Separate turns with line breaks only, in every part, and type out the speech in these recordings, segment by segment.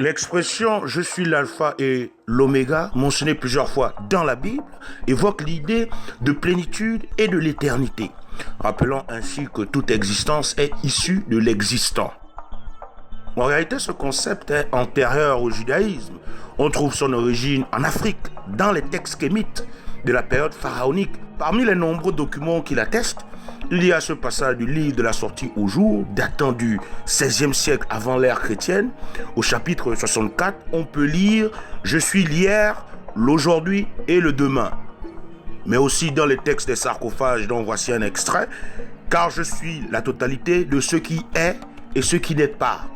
L'expression « je suis l'alpha et l'oméga » mentionnée plusieurs fois dans la Bible évoque l'idée de plénitude et de l'éternité, rappelant ainsi que toute existence est issue de l'existant. En réalité, ce concept est antérieur au judaïsme. On trouve son origine en Afrique, dans les textes kémites de la période pharaonique. Parmi les nombreux documents qui l'attestent, il y a ce passage du livre de la sortie au jour, datant du XVIe siècle avant l'ère chrétienne. Au chapitre 64, on peut lire « Je suis l'hier, l'aujourd'hui et le demain ». Mais aussi dans les textes des sarcophages dont voici un extrait, « Car je suis la totalité de ce qui est et ce qui n'est pas ».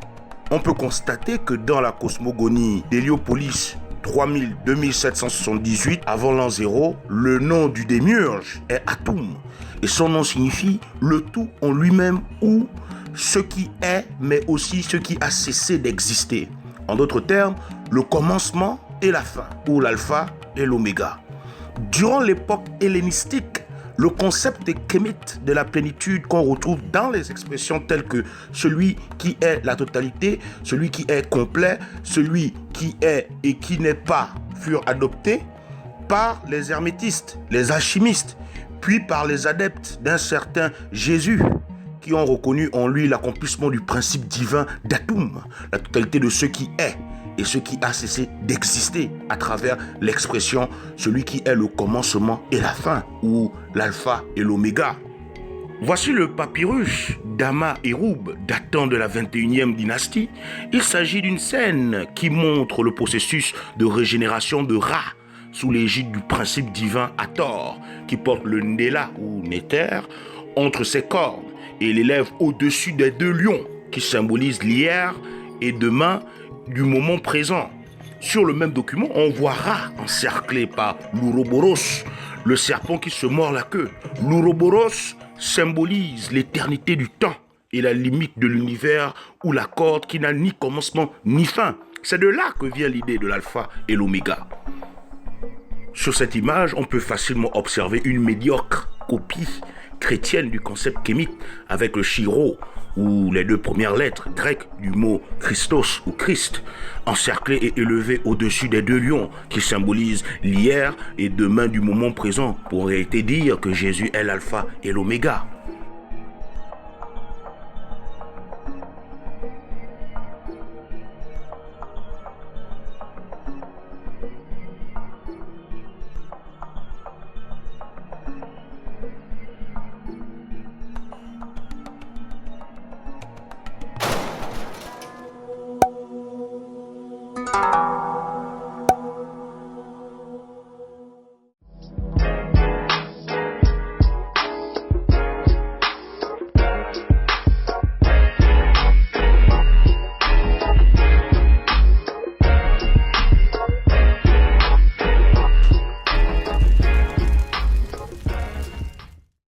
On peut constater que dans la cosmogonie d'Héliopolis 2778 avant l'an 0, le nom du démiurge est Atum et son nom signifie le tout en lui-même ou ce qui est mais aussi ce qui a cessé d'exister. En d'autres termes, le commencement et la fin ou l'alpha et l'oméga. Durant l'époque hellénistique, le concept kémite de la plénitude qu'on retrouve dans les expressions telles que celui qui est la totalité, celui qui est complet, celui qui est et qui n'est pas furent adoptés par les hermétistes, les alchimistes, puis par les adeptes d'un certain Jésus qui ont reconnu en lui l'accomplissement du principe divin d'Atum, la totalité de ce qui est et ce qui a cessé d'exister à travers l'expression « celui qui est le commencement et la fin » ou l'alpha et l'oméga. Voici le papyrus d'Ama Héroub datant de la 21e dynastie. Il s'agit d'une scène qui montre le processus de régénération de Ra sous l'égide du principe divin Hathor qui porte le Néla ou Néter entre ses cornes et l'élève au-dessus des deux lions qui symbolisent l'hier et demain du moment présent. Sur le même document, on voit Ra encerclé par l'Ouroboros, le serpent qui se mord la queue. L'Ouroboros symbolise l'éternité du temps et la limite de l'univers ou la corde qui n'a ni commencement ni fin. C'est de là que vient l'idée de l'alpha et l'oméga. Sur cette image, on peut facilement observer une médiocre copie chrétienne du concept kémite avec le chi-rho ou les deux premières lettres grecques du mot Christos ou Christ, encerclé et élevé au-dessus des deux lions qui symbolisent l'hier et demain du moment présent, pour en réalité dire que Jésus est l'alpha et l'oméga.